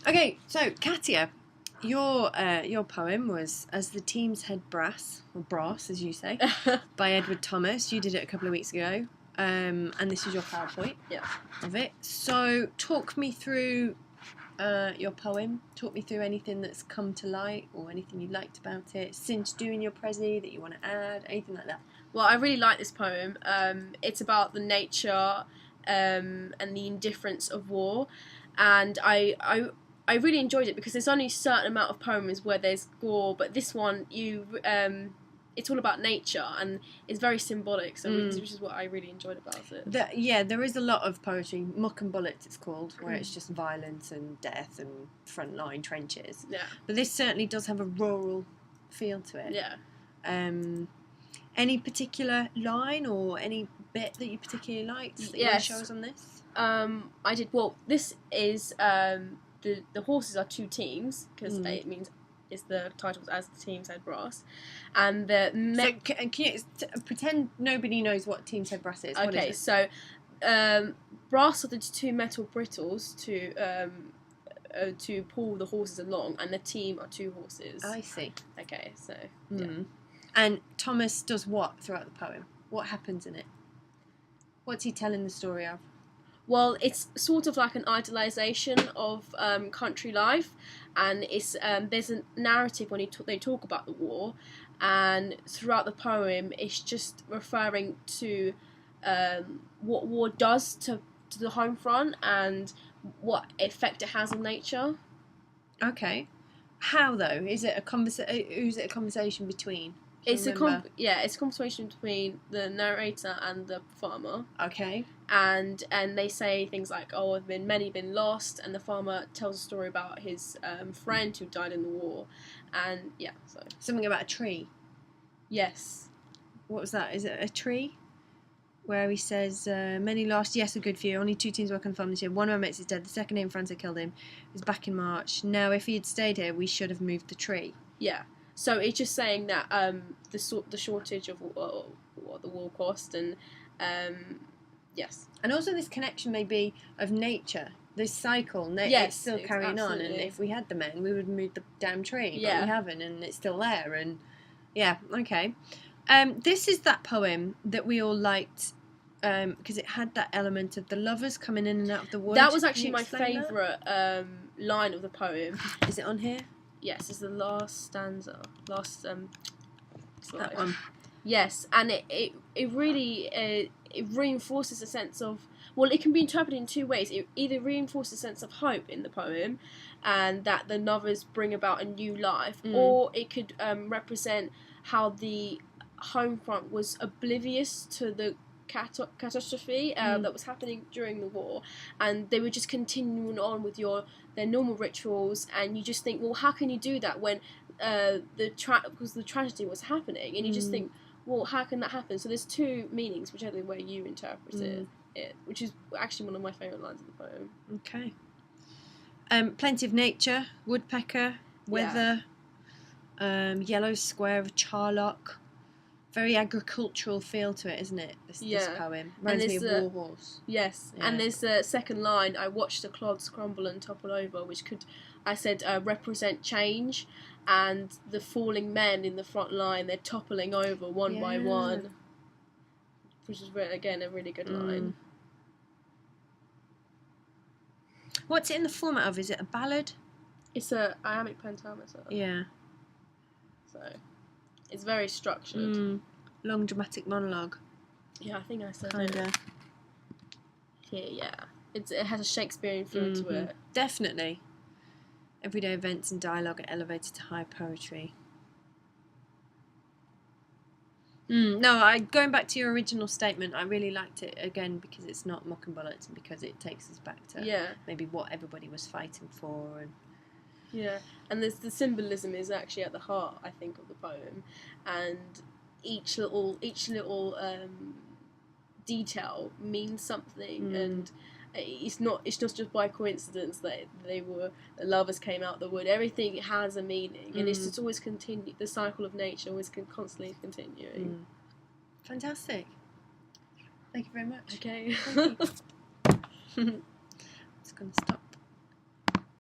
Okay, so Katia, your poem was As the Team's Head Brass, or Brass as you say, by Edward Thomas. You did it a couple of weeks ago, and this is your PowerPoint of it. So talk me through your poem. Talk me through anything that's come to light or anything you liked about it since doing your prezi that you want to add, anything like that. Well, I really like this poem. It's about the nature and the indifference of war, and I really enjoyed it because there's only a certain amount of poems where there's gore, but this one it's all about nature and it's very symbolic, so which is what I really enjoyed about it. There is a lot of poetry, Muck and Bullets it's called, where it's just violence and death and frontline trenches. Yeah. But this certainly does have a rural feel to it. Yeah. Any particular line or any bit that you particularly liked that you want to show us on this? I did. Well, this is the horses are two teams because it means the title As the Team's Head Brass, and so can you pretend nobody knows what Team's Head Brass is? What okay, is it? So brass are the two metal brittles to pull the horses along, and the team are two horses. I see. Okay, so yeah. And Thomas does what throughout the poem? What happens in it? What's he telling the story of? Well, it's sort of like an idealisation of country life, and it's there's a narrative when they talk about the war, and throughout the poem, it's just referring to what war does to the home front and what effect it has on nature. Okay, how though? Is it a conversation between? It's a conversation between the narrator and the farmer. Okay. And they say things like, "Oh, many been lost," and the farmer tells a story about his friend who died in the war, and so something about a tree. Yes. What was that? Is it a tree? Where he says, "Many lost, yes, a good few. Only 2 teams were confirmed this year. One of our mates is dead. The second in France had killed him. It was back in March. Now, if he had stayed here, we should have moved the tree." Yeah. So it's just saying that the shortage of what the war cost, and yes, and also this connection maybe of nature, this cycle. Yes, it's still carrying on, and if we had the men, we would move the damn tree, but we haven't, and it's still there. And okay. This is that poem that we all liked because it had that element of the lovers coming in and out of the wood. That was actually my favourite line of the poem. Is it on here? Yes, it's the last stanza, slide. That one. Yes, and it really it reinforces a sense of, well, it can be interpreted in two ways. It either reinforces a sense of hope in the poem, and that the lovers bring about a new life, or it could represent how the home front was oblivious to the catastrophe that was happening during the war, and they were just continuing on with their normal rituals, and you just think, well, how can you do that when because the tragedy was happening, and you just think, well, how can that happen? So there's two meanings, whichever way you interpret it, which is actually one of my favourite lines of the poem. Okay. Plenty of nature, woodpecker, weather, yellow square of charlock. Very agricultural feel to it, isn't it? This poem reminds me of War Horse. Yes, and there's the second line. I watched the clods crumble and topple over, which could, I said, represent change, and the falling men in the front line. They're toppling over one by one, which is again a really good line. What's it in the format of? Is it a ballad? It's a iambic pentameter. Yeah. So. It's very structured. Long dramatic monologue. Yeah, I think I said Kinda. Here, yeah. It has a Shakespearean feel to it. Definitely. Everyday events and dialogue are elevated to high poetry. No, going back to your original statement, I really liked it again because it's not Muck and Bullets and because it takes us back to maybe what everybody was fighting for and. Yeah, and the symbolism is actually at the heart, I think, of the poem, and each little detail means something, and it's not just by coincidence that the lovers came out the wood. Everything has a meaning, and it's just always continue. The cycle of nature always constantly continuing. Fantastic. Thank you very much. Okay. It's going to stop.